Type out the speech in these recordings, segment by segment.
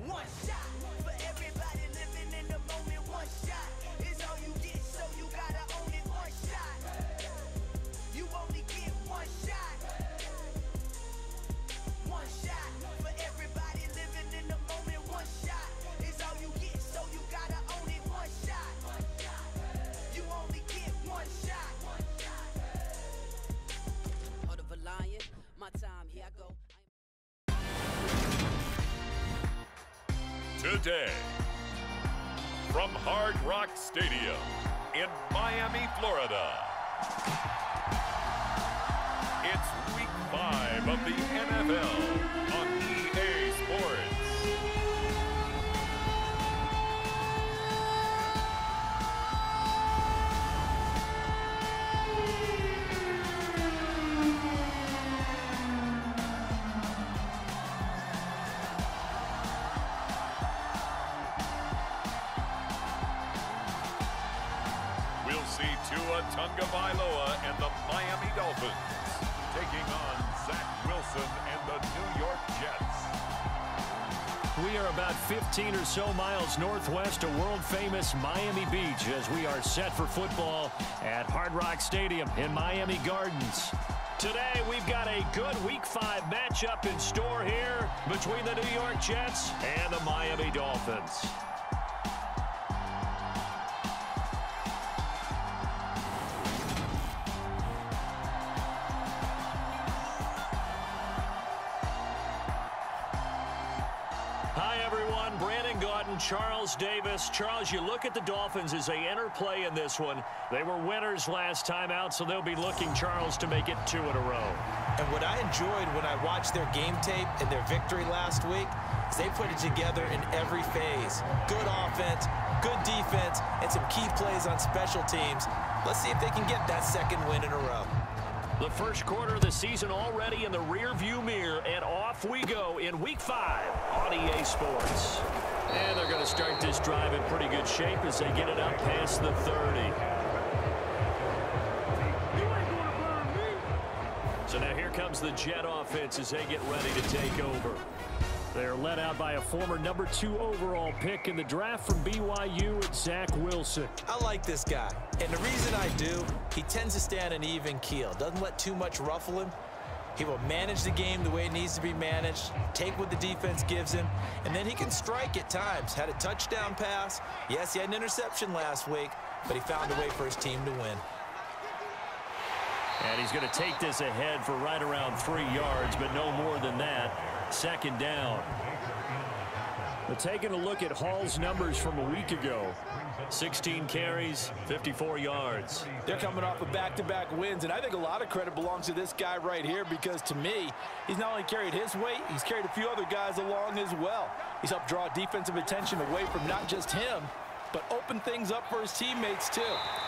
One shot for everybody living in the moment. One shot is all you get, so you gotta own it. One shot, you only get one shot. One shot for everybody living in the moment. One shot is all you get, so you gotta own it. One shot, you only get one shot. Heart of a lion, my time, here I go. Today, from Hard Rock Stadium in Miami, Florida, it's Week 5 of the NFL on EA Sports. We'll see Tua Tagovailoa and the Miami Dolphins taking on Zach Wilson and the New York Jets. We are about 15 or so miles northwest of world-famous Miami Beach as we are set for football at Hard Rock Stadium in Miami Gardens. Today, we've got a good Week 5 matchup in store here between the New York Jets and the Miami Dolphins. Hi, everyone. Brandon Gaudin, Charles Davis. Charles, you look at the Dolphins as they enter play in this one. They were winners last time out, so they'll be looking, Charles, to make it 2 in a row. And what I enjoyed when I watched their game tape and their victory last week is they put it together in every phase. Good offense, good defense, and some key plays on special teams. Let's see if they can get that second win in a row. The first quarter of the season already in the rear-view mirror, and off we go in Week 5 on EA Sports. And they're going to start this drive in pretty good shape as they get it up past the 30. So now here comes the Jet offense as they get ready to take over. They're led out by a former number 2 overall pick in the draft from BYU, it's Zach Wilson. I like this guy, and the reason I do, he tends to stay on an even keel, doesn't let too much ruffle him. He will manage the game the way it needs to be managed, take what the defense gives him, and then he can strike at times. Had a touchdown pass. Yes, he had an interception last week, but he found a way for his team to win. And he's going to take this ahead for right around 3 yards, but no more than that. Second down. But taking a look at Hall's numbers from a week ago. 16 carries, 54 yards. They're coming off of back-to-back wins, and I think a lot of credit belongs to this guy right here because, to me, he's not only carried his weight, he's carried a few other guys along as well. He's helped draw defensive attention away from not just him, but open things up for his teammates, too.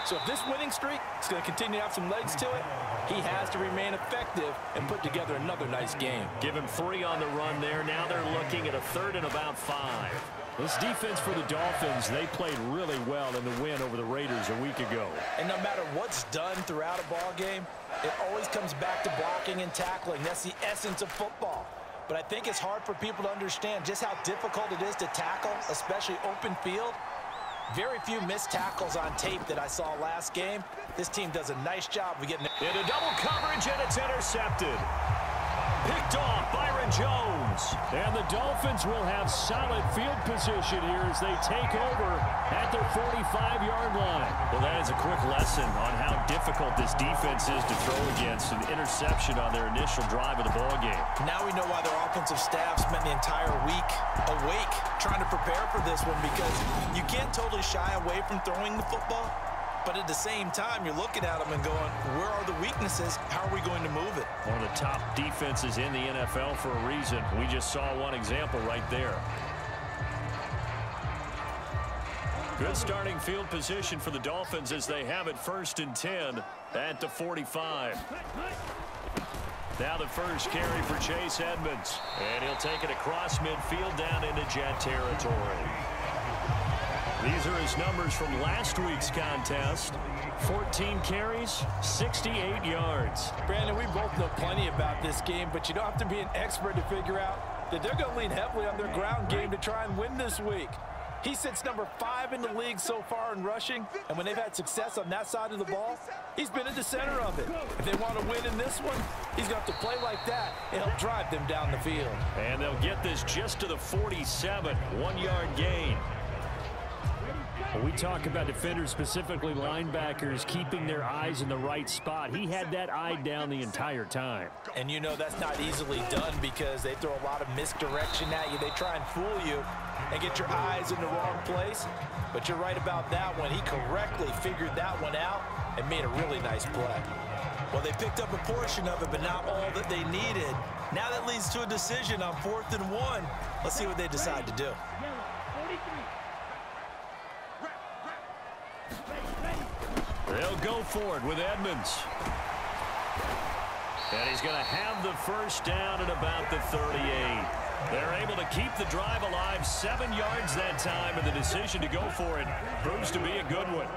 So if this winning streak is going to continue to have some legs to it, he has to remain effective and put together another nice game. Give him 3 on the run there. Now they're looking at a 3rd and about 5. This defense for the Dolphins, they played really well in the win over the Raiders a week ago. And no matter what's done throughout a ball game, it always comes back to blocking and tackling. That's the essence of football. But I think it's hard for people to understand just how difficult it is to tackle, especially open field. Very few missed tackles on tape that I saw last game. This team does a nice job of getting it. Into double coverage, and it's intercepted. Picked off Byron Jones. And the Dolphins will have solid field position here as they take over at their 45-yard line. Well, that is a quick lesson on how difficult this defense is to throw against. An interception on their initial drive of the ballgame. Now we know why their offensive staff spent the entire week awake trying to prepare for this one, because you can't totally shy away from throwing the football. But at the same time, you're looking at them and going, where are the weaknesses? How are we going to move it? One of the top defenses in the NFL for a reason. We just saw one example right there. Good starting field position for the Dolphins as they have it 1st and 10 at the 45. Now the first carry for Chase Edmonds. And he'll take it across midfield down into Jet territory. These are his numbers from last week's contest. 14 carries, 68 yards. Brandon, we both know plenty about this game, but you don't have to be an expert to figure out that they're going to lean heavily on their ground game to try and win this week. He sits number 5 in the league so far in rushing, and when they've had success on that side of the ball, he's been at the center of it. If they want to win in this one, he's going to have to play like that and help drive them down the field. And they'll get this just to the 47, 1-yard gain. When we talk about defenders, specifically linebackers, keeping their eyes in the right spot, he had that eye down the entire time. And you know that's not easily done because they throw a lot of misdirection at you. They try and fool you and get your eyes in the wrong place. But you're right about that one. He correctly figured that one out and made a really nice play. Well, they picked up a portion of it, but not all that they needed. Now that leads to a decision on 4th and 1. Let's see what they decide to do. They'll go for it with Edmonds. And he's going to have the first down at about the 38. They're able to keep the drive alive, 7 yards that time, and the decision to go for it proves to be a good one.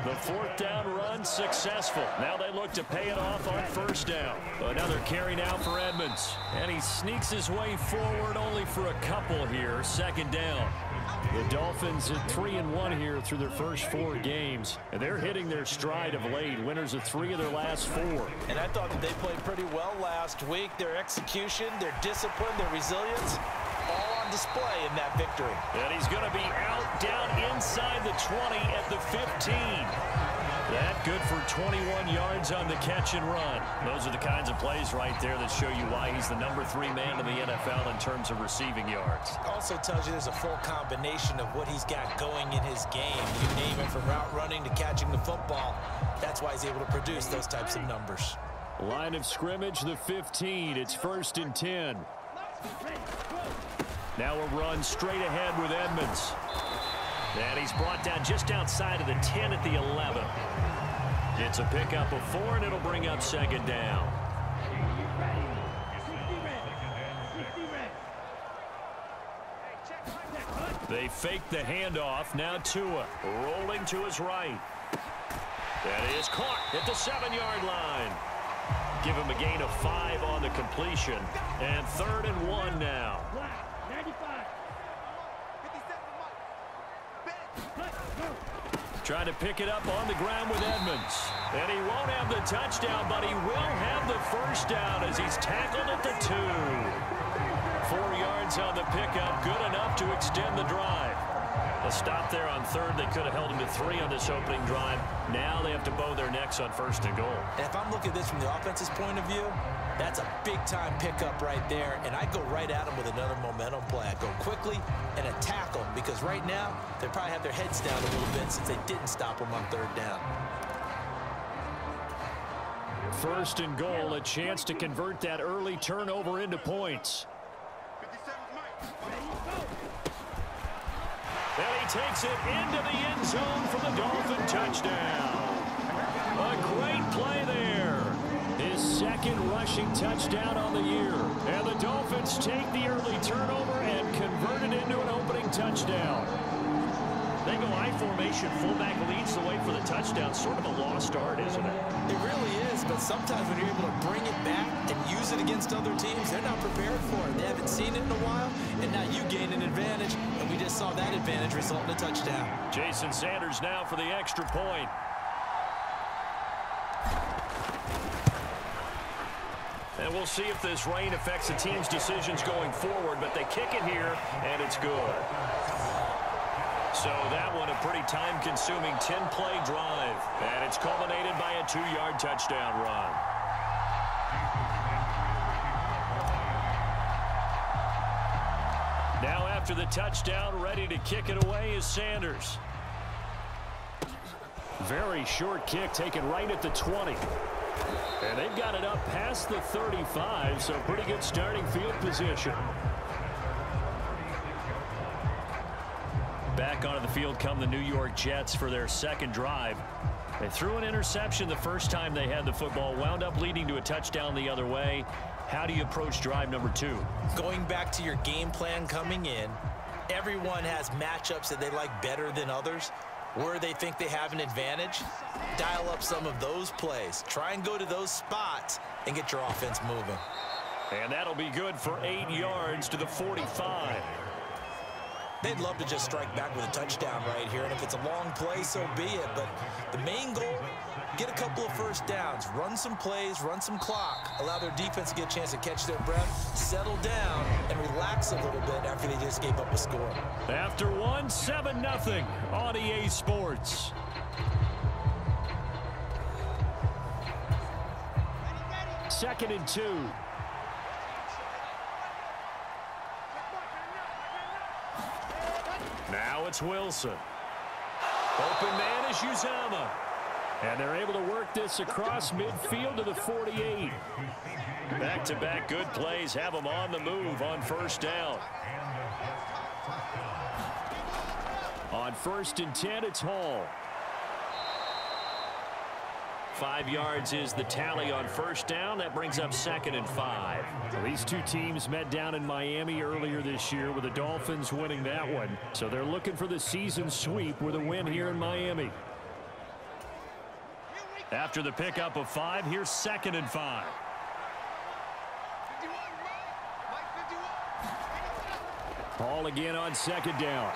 The 4th down run successful. Now they look to pay it off on 1st down. Another carry now for Edmonds. And he sneaks his way forward only for a couple here. 2nd down. The Dolphins at 3-1 here through their first 4 games. And they're hitting their stride of late. Winners of 3 of their last 4. And I thought that they played pretty well last week. Their execution, their discipline, their resilience, all on display in that victory. And he's going to be out down inside the 20 at the 15. That good for 21 yards on the catch and run. Those are the kinds of plays right there that show you why he's the number 3 man in the NFL in terms of receiving yards. Also tells you there's a full combination of what he's got going in his game. You name it, from route running to catching the football. That's why he's able to produce those types of numbers. Line of scrimmage, the 15. It's 1st and 10. Now a run straight ahead with Edmonds. And he's brought down just outside of the 10 at the 11. It's a pickup of 4, and it'll bring up 2nd down. They fake the handoff. Now Tua rolling to his right. That is caught at the 7-yard line. Give him a gain of 5 on the completion. And 3rd and 1 now. Trying to pick it up on the ground with Edmonds. And he won't have the touchdown, but he will have the first down as he's tackled at the 2. 4 yards on the pickup, good enough to extend the drive. A stop there on 3rd. They could have held him to 3 on this opening drive. Now they have to bow their necks on 1st and goal. And if I'm looking at this from the offense's point of view, that's a big-time pickup right there, and I go right at him with another momentum play. I go quickly and attack them because right now they probably have their heads down a little bit since they didn't stop them on 3rd down. 1st and goal, a chance to convert that early turnover into points. And he takes it into the end zone for the Dolphin touchdown. A great play there. His 2nd rushing touchdown on the year. And the Dolphins take the early turnover and convert it into an opening touchdown. They go I formation, fullback leads the way for the touchdown. Sort of a lost art, isn't it? It really is, but sometimes when you're able to bring it back and use it against other teams, they're not prepared for it. They haven't seen it in a while, and now you gain an advantage, and we just saw that advantage result in a touchdown. Jason Sanders now for the extra point. And we'll see if this rain affects the team's decisions going forward, but they kick it here, and it's good. So that one a pretty time-consuming 10-play drive, and it's culminated by a 2-yard touchdown run. Now after the touchdown, ready to kick it away is Sanders. Very short kick taken right at the 20. And they've got it up past the 35, so pretty good starting field position. Back onto the field come the New York Jets for their 2nd drive. They threw an interception the first time they had the football, wound up leading to a touchdown the other way. How do you approach drive number 2? Going back to your game plan coming in, everyone has matchups that they like better than others. Where they think they have an advantage, dial up some of those plays. Try and go to those spots and get your offense moving. And that'll be good for 8 yards to the 45. They'd love to just strike back with a touchdown right here, and if it's a long play, so be it. But the main goal, get a couple of first downs, run some plays, run some clock, allow their defense to get a chance to catch their breath, settle down, and relax a little bit after they just gave up a score. After one, 7-0 on EA Sports. Second and 2. Now it's Wilson. Open man is Uzama. And they're able to work this across midfield to the 48. Back-to-back good plays have them on the move on first down. On 1st and 10, it's Hall. 5 yards is the tally on first down. That brings up 2nd and 5. Well, these two teams met down in Miami earlier this year with the Dolphins winning that one. So they're looking for the season sweep with a win here in Miami. After the pickup of 5, here's 2nd and 5. Hall again on 2nd down.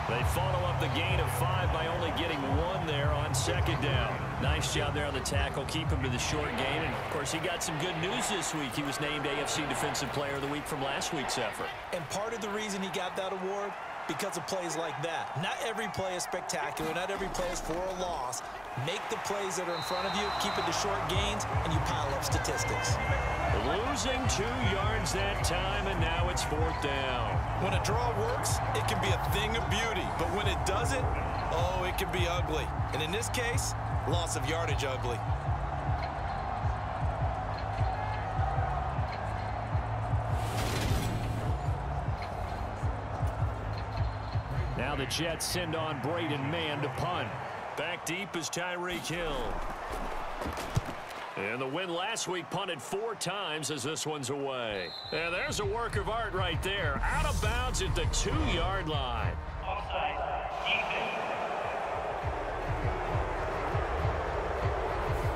They follow up the gain of 5 by only getting 1 there on 2nd down. Nice job there on the tackle. Keep him to the short game. And, of course, he got some good news this week. He was named AFC Defensive Player of the Week from last week's effort. And part of the reason he got that award, because of plays like that. Not every play is spectacular. Not every play is for a loss. Make the plays that are in front of you, keep it to short gains, and you pile up statistics. Losing 2 yards that time, and now it's 4th down. When a draw works, it can be a thing of beauty. But when it doesn't, oh, it can be ugly. And in this case, loss of yardage ugly. Now the Jets send on Braden Mann to punt. Back deep is Tyreek Hill. And the win last week punted 4 times as this one's away. And there's a work of art right there. Out of bounds at the 2-yard line. Offside, defense.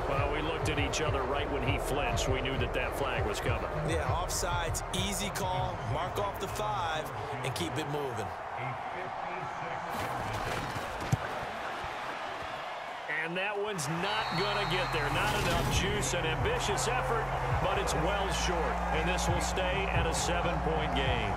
Well, we looked at each other right when he flinched. We knew that that flag was coming. Yeah, offsides, easy call, mark off the 5, and keep it moving. And that one's not going to get there. Not enough juice. An ambitious effort, but it's well short. And this will stay at a 7-point game.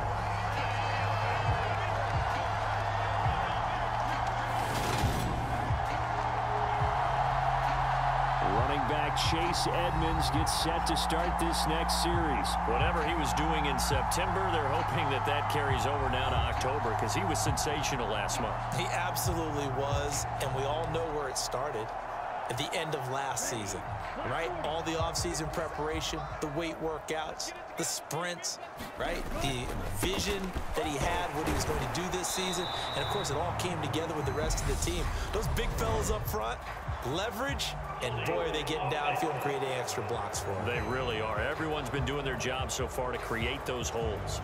Running back Chase Edmonds gets set to start this next series. Whatever he was doing in September, they're hoping that that carries over now to October because he was sensational last month. He absolutely was, and we all know where it started. At the end of last season, right? All the offseason preparation, the weight workouts, the sprints, right? The vision that he had, what he was going to do this season. And, of course, it all came together with the rest of the team. Those big fellas up front, leverage, and, boy, are they getting downfield and creating extra blocks for them. They really are. Everyone's been doing their job so far to create those holes.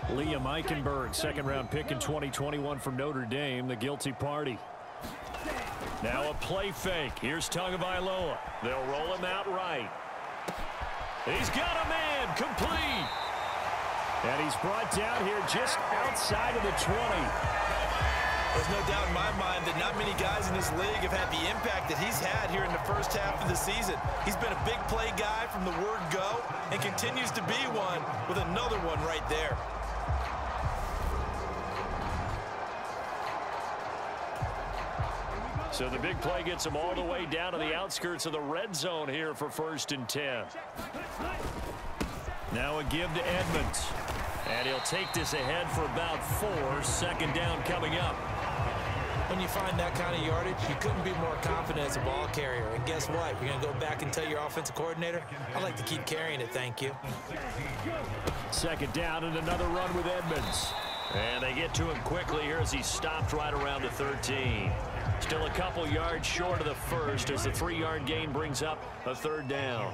Liam Eichenberg, second-round pick in 2021 from Notre Dame, the guilty party. Now a play fake. Here's Tagovailoa. They'll roll him out right. He's got a man. Complete. And he's brought down here just outside of the 20. There's no doubt in my mind that not many guys in this league have had the impact that he's had here in the first half of the season. He's been a big play guy from the word go and continues to be one with another one right there. So the big play gets him all the way down to the outskirts of the red zone here for 1st and 10. Now a give to Edmonds. And he'll take this ahead for about 4. 2nd down coming up. When you find that kind of yardage, you couldn't be more confident as a ball carrier. And guess what? You're going to go back and tell your offensive coordinator, I'd like to keep carrying it, thank you. 2nd down and another run with Edmonds. And they get to him quickly here as he stopped right around the 13. Still a couple yards short of the first as the 3-yard gain brings up a 3rd down.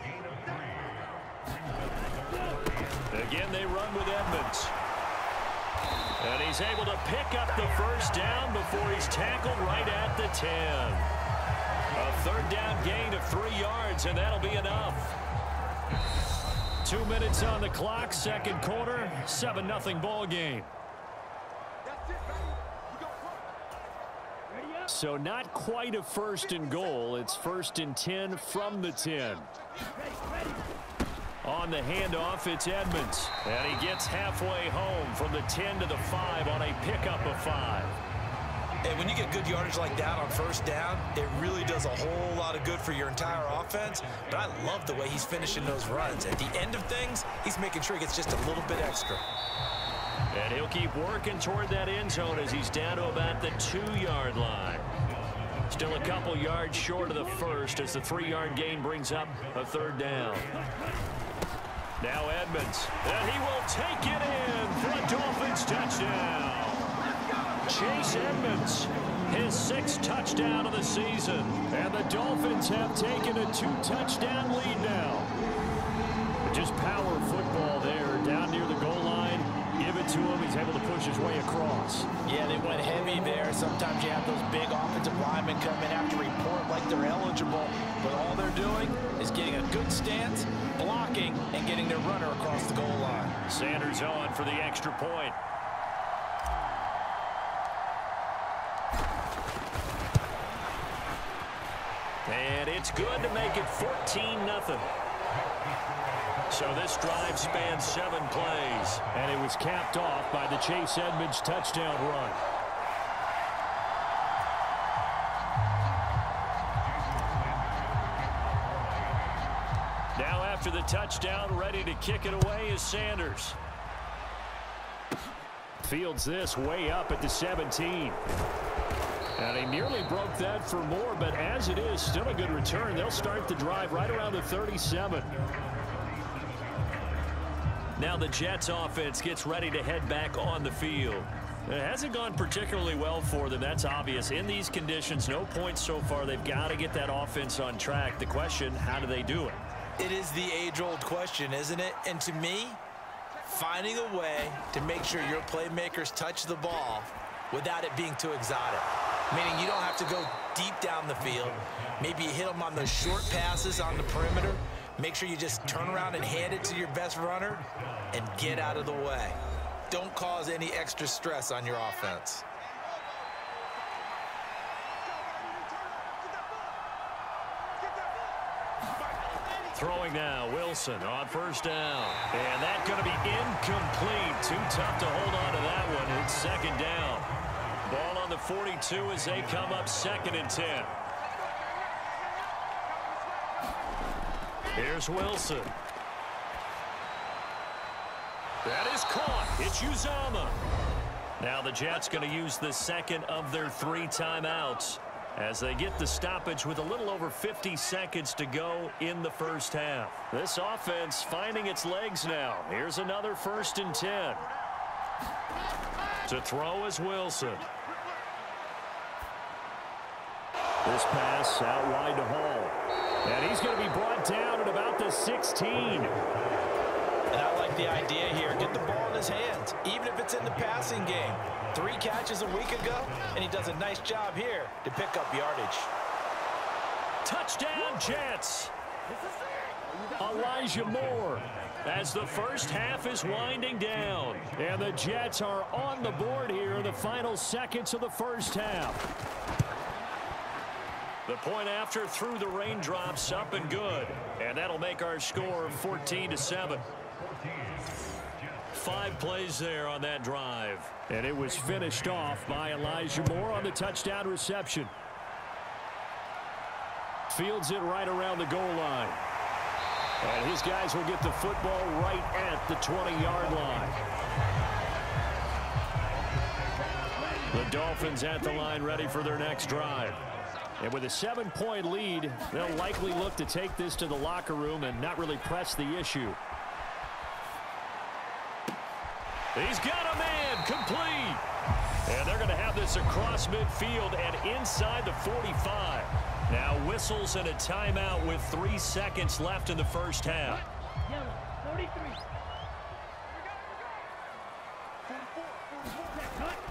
Again, they run with Edmonds. And he's able to pick up the 1st down before he's tackled right at the 10. A 3rd down gain of 3 yards, and that'll be enough. 2 minutes on the clock, second quarter, 7-0 ball game. So not quite a first and goal. It's 1st and 10 from the 10. On the handoff, it's Edmonds. And he gets halfway home from the 10 to the 5 on a pickup of 5. And when you get good yardage like that on first down, it really does a whole lot of good for your entire offense. But I love the way he's finishing those runs. At the end of things, he's making sure he gets just a little bit extra. And he'll keep working toward that end zone as he's down to about the 2-yard line. Still a couple yards short of the first as the 3-yard gain brings up a 3rd down. Now Edmonds, and he will take it in for a Dolphins touchdown. Chase Edmonds, his 6th touchdown of the season. And the Dolphins have taken a 2-touchdown lead now. Just power football there, down near the goal line. Give it to him. He's able to push his way across. Yeah, they went heavy there. Sometimes you have those big offensive linemen come in after report like they're eligible. But all they're doing is getting a good stance, blocking, and getting their runner across the goal line. Sanders on for the extra point. And it's good to make it 14-0. So this drive spans 7 plays. And it was capped off by the Chase Edmonds touchdown run. Now after the touchdown, ready to kick it away is Sanders. Fields this way up at the 17. And he nearly broke that for more, but as it is, still a good return. They'll start the drive right around the 37. Now the Jets offense gets ready to head back on the field. It hasn't gone particularly well for them. That's obvious. In these conditions, no points so far. They've got to get that offense on track. The question, how do they do it? It is the age-old question, isn't it? And to me, finding a way to make sure your playmakers touch the ball without it being too exotic. Meaning you don't have to go deep down the field. Maybe you hit them on those short passes on the perimeter. Make sure you just turn around and hand it to your best runner and get out of the way. Don't cause any extra stress on your offense. Throwing now, Wilson on first down. And that's going to be incomplete. Too tough to hold on to that one. It's 2nd down. Ball on the 42 as they come up 2nd and 10. Here's Wilson. That is caught. It's Uzama. Now the Jets going to use the 2nd of their 3 timeouts as they get the stoppage with a little over 50 seconds to go in the first half. This offense finding its legs now. Here's another 1st and 10. To throw is Wilson. This pass out wide to Hall. And he's going to be brought down at about the 16. And I like the idea here. Get the ball in his hands, even if it's in the passing game. 3 catches a week ago, and he does a nice job here to pick up yardage. Touchdown, Jets. Elijah Moore as the first half is winding down. And the Jets are on the board here in the final seconds of the first half. The point after through the raindrops, up and good. And that'll make our score 14-7. 5 plays there on that drive. And it was finished off by Elijah Moore on the touchdown reception. Fields it right around the goal line. And his guys will get the football right at the 20-yard line. The Dolphins at the line ready for their next drive. And with a 7-point lead, they'll likely look to take this to the locker room and not really press the issue. He's got a man, complete. And they're going to have this across midfield and inside the 45. Now whistles and a timeout with 3 seconds left in the first half. 43.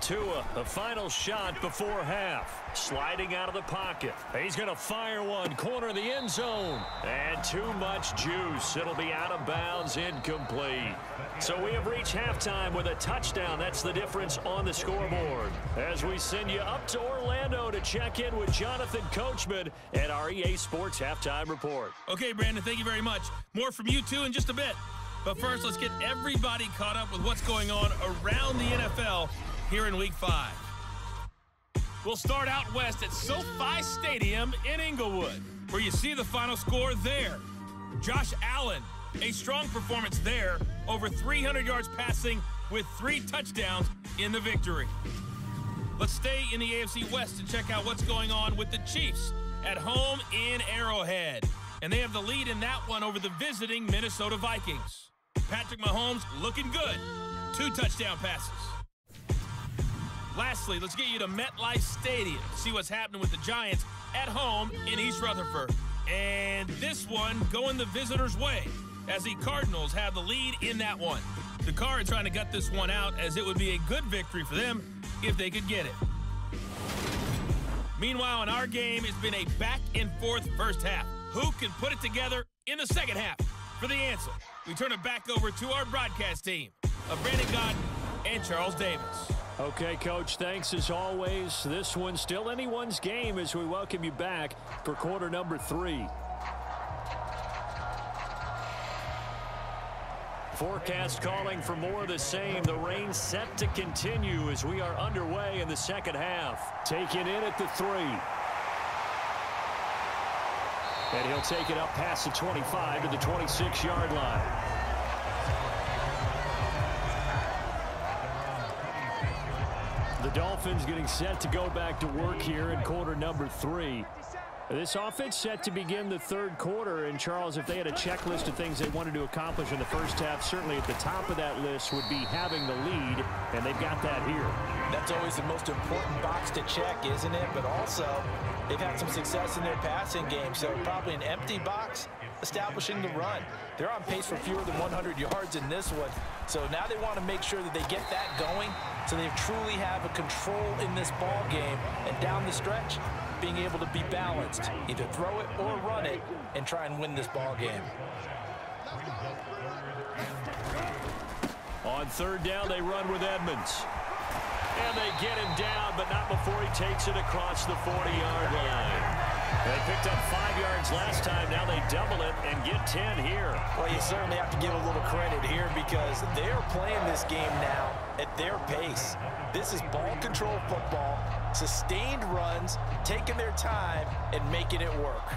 Tua, the final shot before half. Sliding out of the pocket. He's going to fire one. Corner of the end zone. And too much juice. It'll be out of bounds, incomplete. So we have reached halftime with a touchdown. That's the difference on the scoreboard. As we send you up to Orlando to check in with Jonathan Coachman at our EA Sports Halftime Report. Okay, Brandon, thank you very much. More from you two in just a bit. But first, let's get everybody caught up with what's going on around the NFL here in Week 5. We'll start out west at SoFi Stadium in Inglewood, where you see the final score there. Josh Allen, a strong performance there, over 300 yards passing with 3 touchdowns in the victory. Let's stay in the AFC West and check out what's going on with the Chiefs at home in Arrowhead. And they have the lead in that one over the visiting Minnesota Vikings. Patrick Mahomes looking good. 2 touchdown passes. Lastly, let's get you to MetLife Stadium to see what's happening with the Giants at home in East Rutherford. And this one going the visitors' way as the Cardinals have the lead in that one. The Cards trying to gut this one out as it would be a good victory for them if they could get it. Meanwhile, in our game, it's been a back-and-forth first half. Who can put it together in the second half? For the answer, we turn it back over to our broadcast team of Brandon Gott and Charles Davis. Okay, Coach, thanks as always. This one's still anyone's game as we welcome you back for quarter number 3. Forecast calling for more of the same. The rain set to continue as we are underway in the second half. Taken in at the 3. And he'll take it up past the 25 to the 26-yard line. The Dolphins getting set to go back to work here in quarter number 3. This offense set to begin the third quarter. And, Charles, if they had a checklist of things they wanted to accomplish in the first half, certainly at the top of that list would be having the lead, and they've got that here. That's always the most important box to check, isn't it? But also, they've had some success in their passing game, so probably an empty box establishing the run. They're on pace for fewer than 100 yards in this one, so now they want to make sure that they get that going so they truly have a control in this ball game, and down the stretch, being able to be balanced, either throw it or run it, and try and win this ball game. On third down, they run with Edmonds. And they get him down, but not before he takes it across the 40-yard line. They picked up 5 yards last time. Now they double it and get 10 here. Well, you certainly have to give a little credit here because they're playing this game now at their pace. This is ball control football, sustained runs, taking their time, and making it work.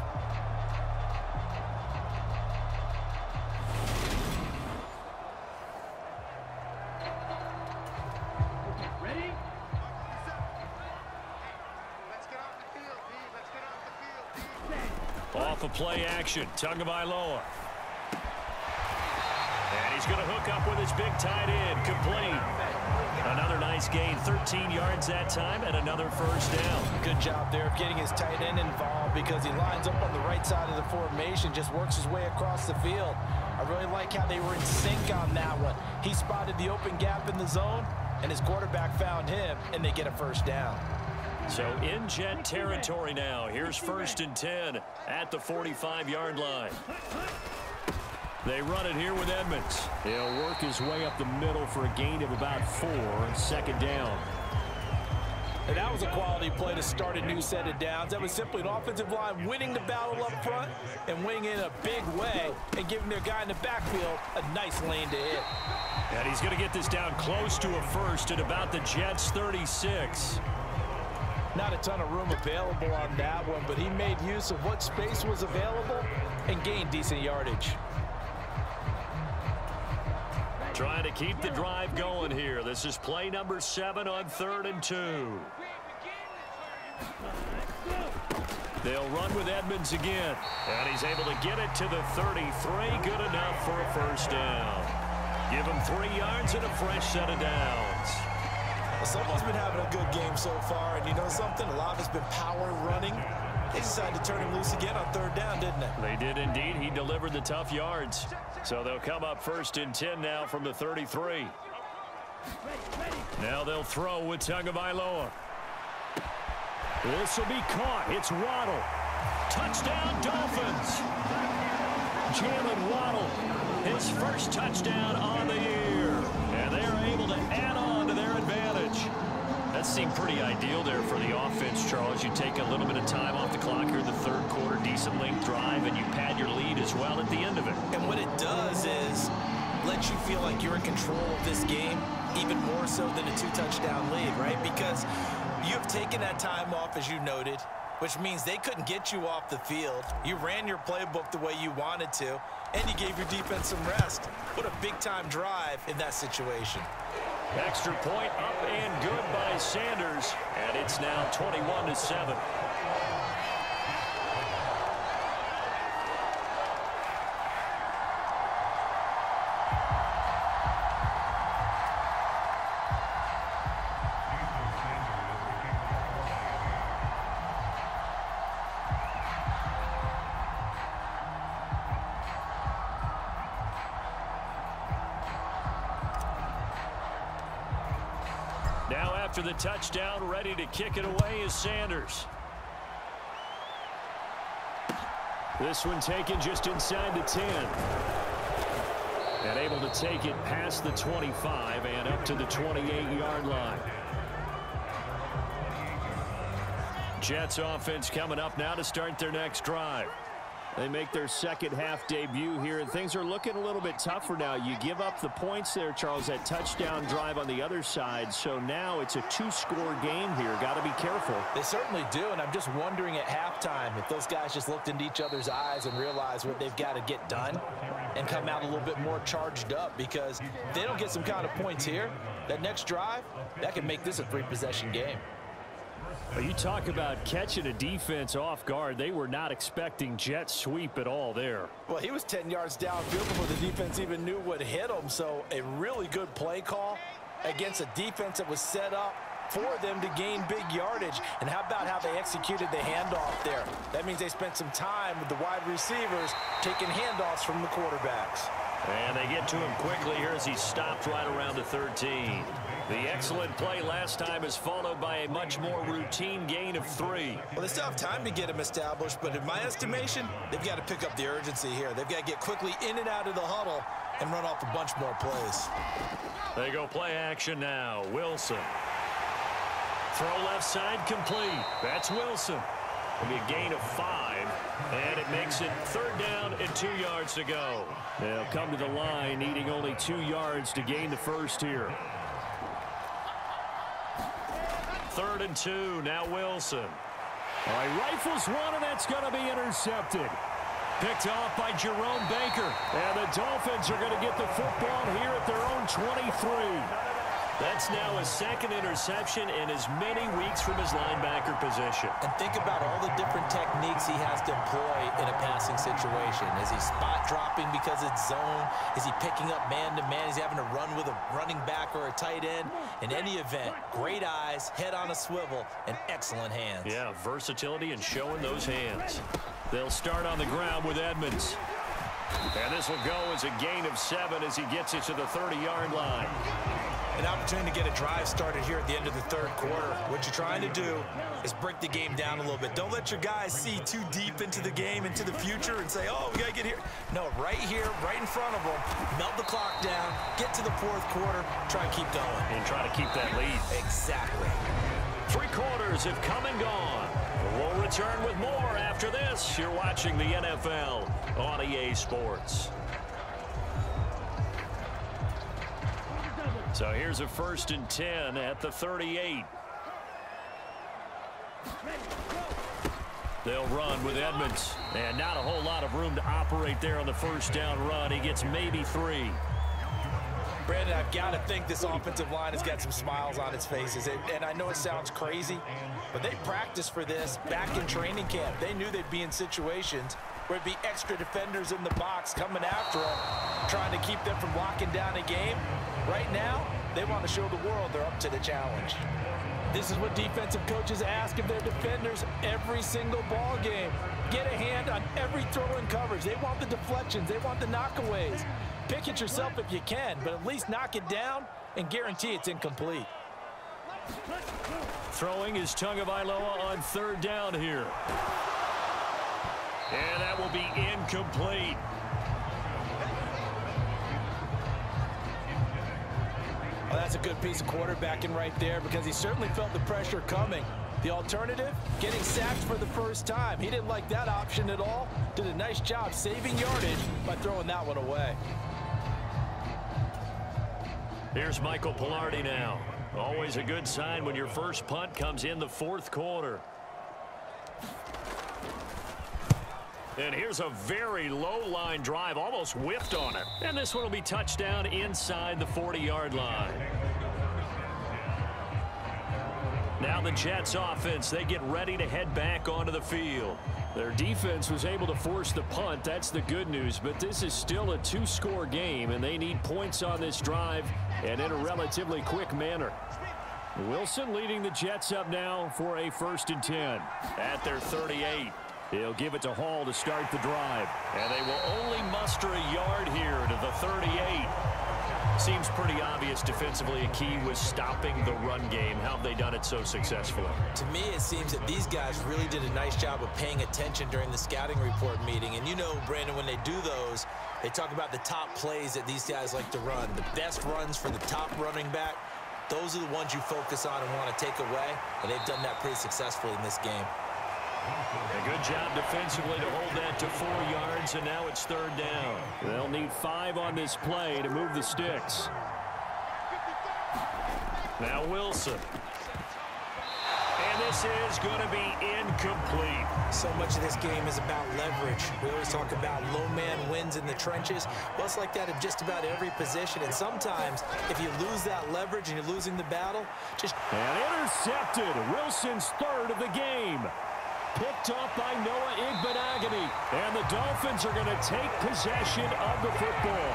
Off of play action, Tagovailoa. And he's going to hook up with his big tight end, complete. Another nice gain, 13 yards that time, and another first down. Good job there of getting his tight end involved because he lines up on the right side of the formation, just works his way across the field. I really like how they were in sync on that one. He spotted the open gap in the zone, and his quarterback found him, and they get a first down. So in Jet territory now. Here's 1st and 10 at the 45-yard line. They run it here with Edmonds. He'll work his way up the middle for a gain of about 4, second down. And that was a quality play to start a new set of downs. That was simply an offensive line winning the battle up front and winning in a big way and giving their guy in the backfield a nice lane to hit. And he's going to get this down close to a first at about the Jets' 36. Not a ton of room available on that one, but he made use of what space was available and gained decent yardage. Trying to keep the drive going here. This is play number 7 on 3rd and 2. They'll run with Edmonds again. And he's able to get it to the 33. Good enough for a first down. Give him 3 yards and a fresh set of downs. Someone's been having a good game so far, and you know something? A lot of it's been power running. They decided to turn him loose again on 3rd down, didn't they? They did indeed. He delivered the tough yards. So they'll come up 1st and 10 now from the 33. Now they'll throw with Tagovailoa. This will be caught. It's Waddle. Touchdown, Dolphins. Jalen Waddle, his first touchdown on the year. And they are able to add on to their advantage. That seemed pretty ideal there for the offense, Charles. You take a little bit of time off the clock here in the third quarter, decent length drive, and you pad your lead as well at the end of it. And what it does is let you feel like you're in control of this game, even more so than a 2-touchdown lead, right? Because you have taken that time off, as you noted, which means they couldn't get you off the field. You ran your playbook the way you wanted to, and you gave your defense some rest. What a big-time drive in that situation. Extra point up and good by Sanders, and it's now 21-7. Now after the touchdown, ready to kick it away is Sanders. This one taken just inside the 10. And able to take it past the 25 and up to the 28-yard line. Jets offense coming up now to start their next drive. They make their second half debut here, and things are looking a little bit tougher now. You give up the points there, Charles, that touchdown drive on the other side. So now it's a 2-score game here. Got to be careful. They certainly do, and I'm just wondering at halftime if those guys just looked into each other's eyes and realized what they've got to get done and come out a little bit more charged up, because if they don't get some kind of points here, that next drive, that can make this a 3-possession game. Well, you talk about catching a defense off guard. They were not expecting jet sweep at all there. Well, he was 10 yards downfield before the defense even knew what hit him. So a really good play call against a defense that was set up for them to gain big yardage. And how about how they executed the handoff there? That means they spent some time with the wide receivers taking handoffs from the quarterbacks. And they get to him quickly here as he stopped right around the 13. The excellent play last time is followed by a much more routine gain of 3. Well, they still have time to get him established, but in my estimation, they've got to pick up the urgency here. They've got to get quickly in and out of the huddle and run off a bunch more plays. They go play action now. Wilson. Throw left side complete. That's Wilson. It'll be a gain of 5, and it makes it 3rd down and 2 yards to go. They'll come to the line needing only 2 yards to gain the first here. 3rd and 2, now Wilson. All right, rifles one, and that's going to be intercepted. Picked off by Jerome Baker. And the Dolphins are going to get the football here at their own 23. That's now his 2nd interception in as many weeks from his linebacker position. And think about all the different techniques he has to employ in a passing situation. Is he spot dropping because it's zone? Is he picking up man-to-man? Is he having to run with a running back or a tight end? In any event, great eyes, head on a swivel, and excellent hands. Yeah, versatility and showing those hands. They'll start on the ground with Edmonds. And this will go as a gain of 7 as he gets it to the 30-yard line. An opportunity to get a drive started here at the end of the 3rd quarter. What you're trying to do is break the game down a little bit. Don't let your guys see too deep into the game, into the future, and say, oh, we got to get here. No, right here, right in front of them, melt the clock down, get to the 4th quarter, try and keep going. And try to keep that lead. Exactly. 3 quarters have come and gone. We'll return with more after this. You're watching the NFL on EA Sports. So here's a 1st and 10 at the 38. They'll run with Edmonds. And not a whole lot of room to operate there on the 1st down run. He gets maybe 3. Brandon, I've got to think this offensive line has got some smiles on its faces. And I know it sounds crazy, but they practiced for this back in training camp. They knew they'd be in situations where it'd be extra defenders in the box coming after them, trying to keep them from locking down a game. Right now, they want to show the world they're up to the challenge. This is what defensive coaches ask of their defenders every single ball game. Get a hand on every throw in coverage. They want the deflections. They want the knockaways. Pick it yourself if you can, but at least knock it down and guarantee it's incomplete. Throwing is Tagovailoa on third down here. And that will be incomplete. Well, that's a good piece of quarterbacking right there because he certainly felt the pressure coming. The alternative, getting sacked for the first time. He didn't like that option at all. Did a nice job saving yardage by throwing that one away. Here's Michael Pilardi now. Always a good sign when your first punt comes in the fourth quarter. And here's a very low-line drive, almost whiffed on it. And this one will be touchdown inside the 40-yard line. Now the Jets offense, they get ready to head back onto the field. Their defense was able to force the punt. That's the good news. But this is still a two-score game, and they need points on this drive and in a relatively quick manner. Wilson leading the Jets up now for a 1st and 10 at their 38. He'll give it to Hall to start the drive. And they will only muster a yard here to the 38. Seems pretty obvious defensively a key was stopping the run game. How have they done it so successfully? To me, it seems that these guys really did a nice job of paying attention during the scouting report meeting. And you know, Brandon, when they do those, they talk about the top plays that these guys like to run. The best runs for the top running back, those are the ones you focus on and want to take away. And they've done that pretty successfully in this game. A good job defensively to hold that to 4 yards, and now it's 3rd down. They'll need 5 on this play to move the sticks. Now Wilson. And this is going to be incomplete. So much of this game is about leverage. We always talk about low man wins in the trenches. Well, it's like that in just about every position. And sometimes, if you lose that leverage and you're losing the battle, just... And intercepted. Wilson's 3rd of the game. Picked off by Noah Igbenogany. And the Dolphins are going to take possession of the football.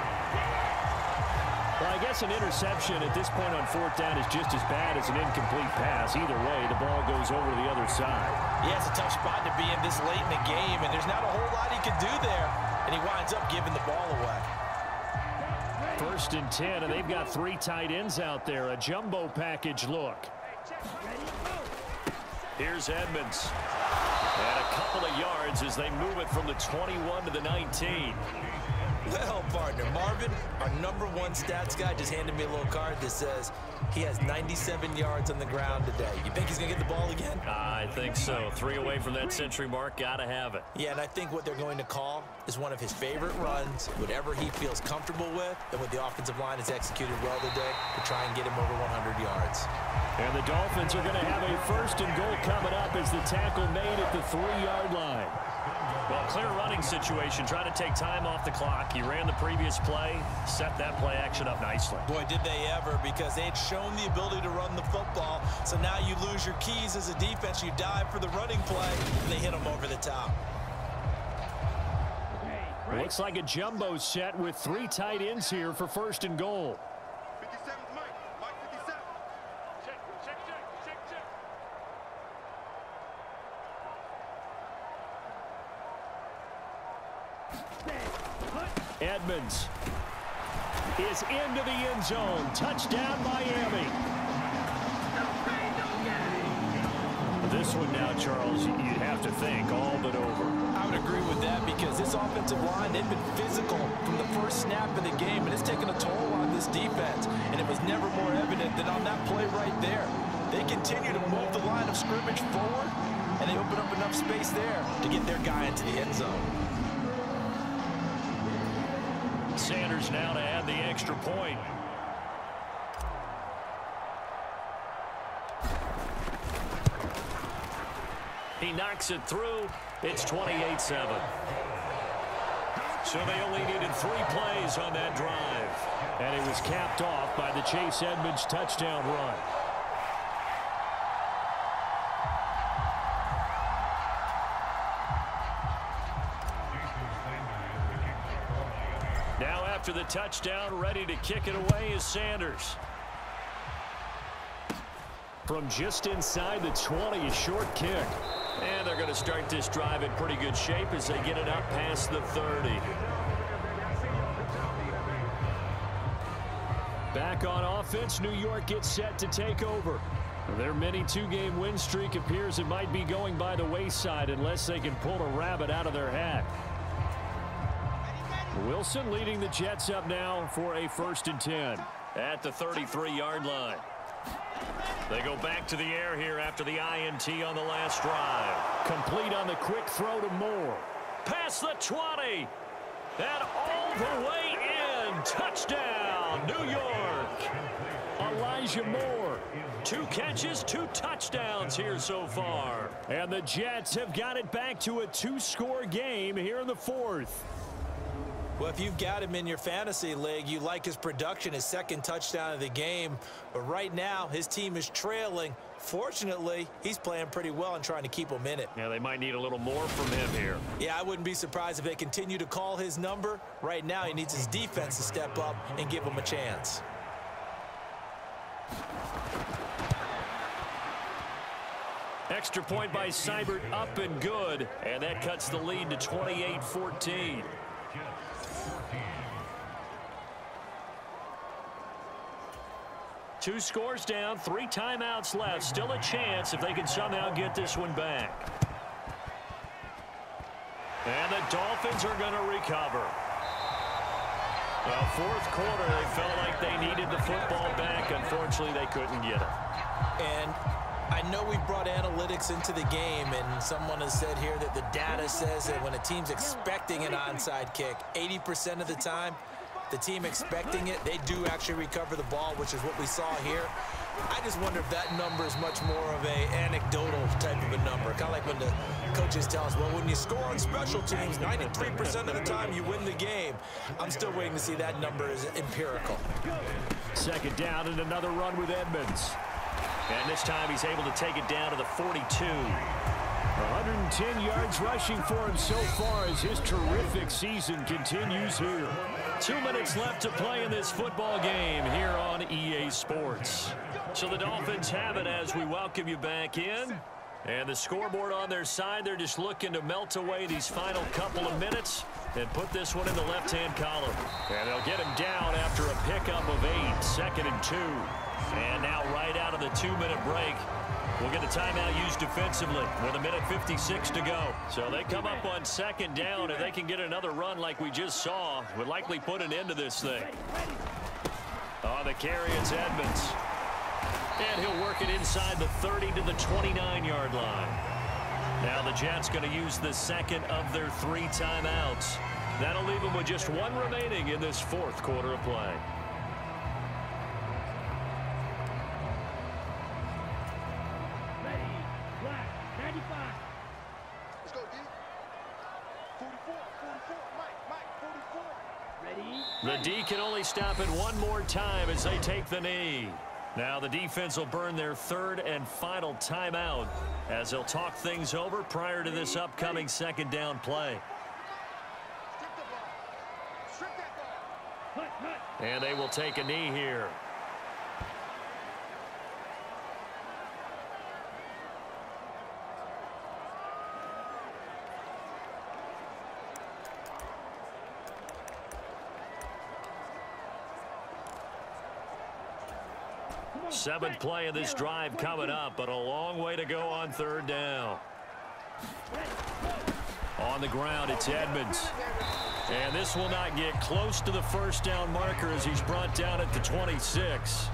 Well, I guess an interception at this point on 4th down is just as bad as an incomplete pass. Either way, the ball goes over to the other side. Yeah, it's a tough spot to be in this late in the game, and there's not a whole lot he can do there. And he winds up giving the ball away. 1st and 10, and they've got 3 tight ends out there. A jumbo package look. Here's Edmonds. And a couple of yards as they move it from the 21 to the 19. Well, partner, Marvin, our #1 stats guy, just handed me a little card that says he has 97 yards on the ground today. You think he's going to get the ball again? I think so. 3 away from that century mark. Got to have it. Yeah, and I think what they're going to call is one of his favorite runs, whatever he feels comfortable with, and what the offensive line has executed well today to try and get him over 100 yards. And the Dolphins are going to have a 1st and goal coming up as the tackle made at the 3-yard line. Well, clear running situation, trying to take time off the clock. He ran the previous play, set that play action up nicely. Boy, did they ever, because they had shown the ability to run the football. So now you lose your keys as a defense. You dive for the running play, and they hit them over the top. Looks like a jumbo set with 3 tight ends here for 1st and goal. Edmonds is into the end zone. Touchdown, Miami. This one now, Charles, you'd have to think all but over. I would agree with that because this offensive line, they've been physical from the first snap of the game, and it's taken a toll on this defense, and it was never more evident than on that play right there. They continue to move the line of scrimmage forward, and they open up enough space there to get their guy into the end zone. Sanders now to add the extra point. He knocks it through. It's 28-7. So they only needed 3 plays on that drive. And it was capped off by the Chase Edmonds touchdown run. Now after the touchdown, ready to kick it away is Sanders. From just inside the 20, a short kick. And they're going to start this drive in pretty good shape as they get it up past the 30. back on offense. New York gets set to take over. Their mini two-game win streak appears it might be going by the wayside unless they can pull a rabbit out of their hat. Wilson leading the Jets up now for a 1st and 10 at the 33-yard line. They go back to the air here after the INT on the last drive. Complete on the quick throw to Moore. Past the 20. And all the way in. Touchdown, New York. Elijah Moore. 2 catches, 2 touchdowns here so far. And the Jets have got it back to a 2-score game here in the 4th. Well, if you've got him in your fantasy league, you like his production, his 2nd touchdown of the game. But right now, his team is trailing. Fortunately, he's playing pretty well and trying to keep them in it. Yeah, they might need a little more from him here. Yeah, I wouldn't be surprised if they continue to call his number. Right now, he needs his defense to step up and give him a chance. Extra point by Seibert, up and good. And that cuts the lead to 28-14. Two scores down, 3 timeouts left. Still a chance if they can somehow get this one back. And the Dolphins are going to recover. Well, 4th quarter, they felt like they needed the football back. Unfortunately, they couldn't get it. And I know we brought analytics into the game, and someone has said here that the data says that when a team's expecting an onside kick, 80% of the time, the team expecting it, they do actually recover the ball, which is what we saw here. I just wonder if that number is much more of a anecdotal type of a number. Kind of like when the coaches tell us, well, when you score on special teams, 93% of the time you win the game. I'm still waiting to see that number is empirical. 2nd down and another run with Edmonds. And this time he's able to take it down to the 42. 110 yards rushing for him so far as his terrific season continues here. 2 minutes left to play in this football game here on EA Sports. So the Dolphins have it as we welcome you back in. And the scoreboard on their side, they're just looking to melt away these final couple of minutes and put this one in the left-hand column. And they'll get him down after a pickup of 8, 2nd and 2. And now right out of the 2-minute break, we'll get a timeout used defensively with 1:56 to go. So they come up on 2nd down. If they can get another run like we just saw, would likely put an end to this thing. On the carry, it's Edmonds. And he'll work it inside the 30 to the 29-yard line. Now the Jets going to use the 2nd of their 3 timeouts. That'll leave them with just 1 remaining in this 4th quarter of play. The D can only stop it one more time as they take the knee. Now the defense will burn their 3rd and final timeout as they'll talk things over prior to this upcoming 2nd down play. And they will take a knee here. Seventh play of this drive coming up, but a long way to go on 3rd down. On the ground, it's Edmonds. And this will not get close to the 1st down marker as he's brought down at the 26.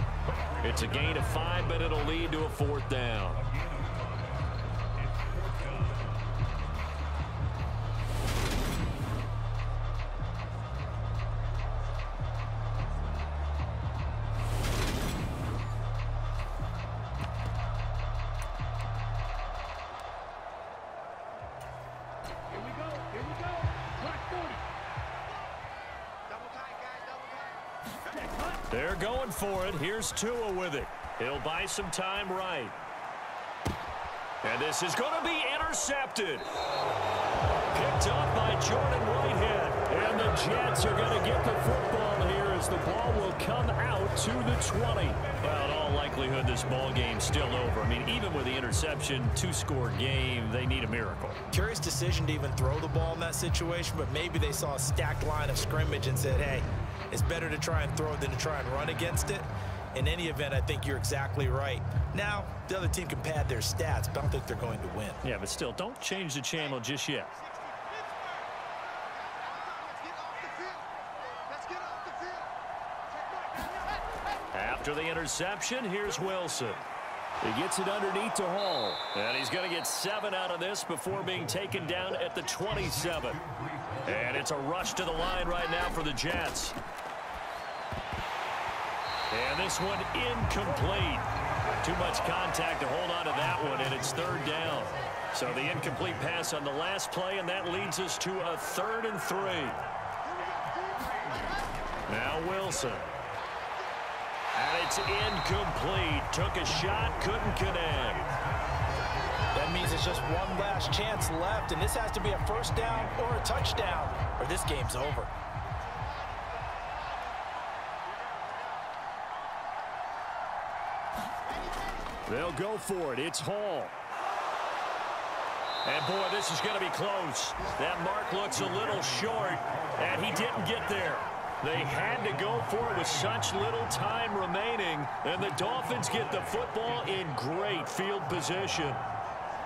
It's a gain of 5, but it'll lead to a 4th down. They're going for it. Here's Tua with it. He'll buy some time right. And this is going to be intercepted. Picked up by Jordan Whitehead. And the Jets are going to get the football here as the ball will come out to the 20. Well, in all likelihood, this ball game's still over. I mean, even with the interception, 2-score game, they need a miracle. Curious decision to even throw the ball in that situation, but maybe they saw a stacked line of scrimmage and said, hey, It's better to try and throw than to try and run against it. In any event, I think you're exactly right. Now, the other team can pad their stats, but I don't think they're going to win. Yeah, but still, don't change the channel just yet. After the interception, here's Wilson. He gets it underneath to Hall. And he's going to get 7 out of this before being taken down at the 27. And it's a rush to the line right now for the Jets. And this one incomplete. Too much contact to hold on to that one, and it's 3rd down. So the incomplete pass on the last play, and that leads us to a 3rd and 3. Now Wilson. And it's incomplete. Took a shot, couldn't connect. That means it's just one last chance left, and this has to be a 1st down or a touchdown, or this game's over. They'll go for it. It's Hall. And, boy, this is going to be close. That mark looks a little short, and he didn't get there. They had to go for it with such little time remaining, and the Dolphins get the football in great field position.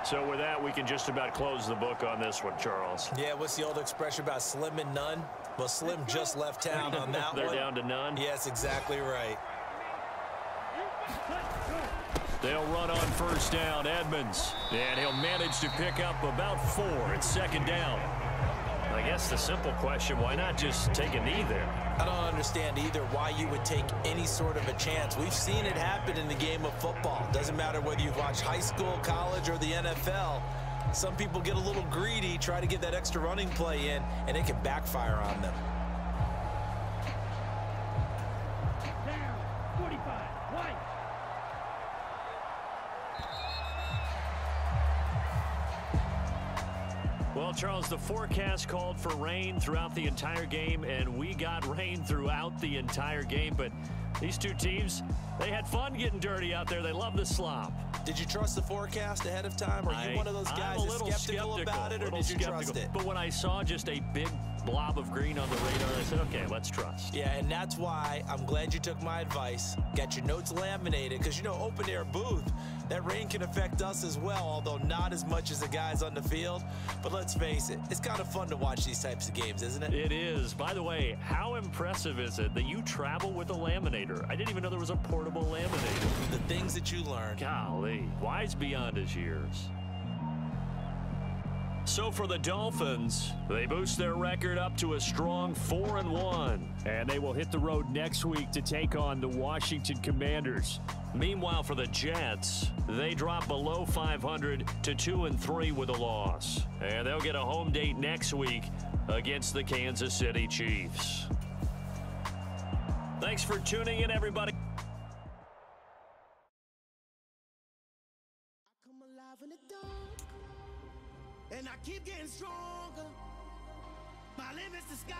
So with that, we can just about close the book on this one, Charles. Yeah, what's the old expression about slim and none? Well, Slim just left town on that They're one. down to none? Yes, exactly right. They'll run on 1st down, Edmonds. And he'll manage to pick up about 4. It's 2nd down. I guess the simple question, why not just take a knee there? I don't understand either why you would take any sort of a chance. We've seen it happen in the game of football. Doesn't matter whether you've watched high school, college, or the NFL. Some people get a little greedy, try to get that extra running play in, and it can backfire on them. Well, Charles, the forecast called for rain throughout the entire game, and we got rain throughout the entire game. But these two teams, they had fun getting dirty out there. They love the slop. Did you trust the forecast ahead of time? Are you one of those guys that's skeptical about it, or did you trust it? But when I saw just a big blob of green on the radar, I said, okay, let's trust. Yeah, and that's why I'm glad you took my advice. Got your notes laminated, because, you know, open-air booth, that rain can affect us as well, although not as much as the guys on the field. But let's face it, it's kind of fun to watch these types of games, isn't it? It is. By the way, how impressive is it that you travel with a laminator? I didn't even know there was a portable laminator. The things that you learn. Golly, wise beyond his years. So for the Dolphins, they boost their record up to a strong 4-1. And they will hit the road next week to take on the Washington Commanders. Meanwhile, for the Jets, they drop below 500 to 2-3 with a loss. And they'll get a home date next week against the Kansas City Chiefs. Thanks for tuning in, everybody. And I keep getting stronger. My limit's the sky.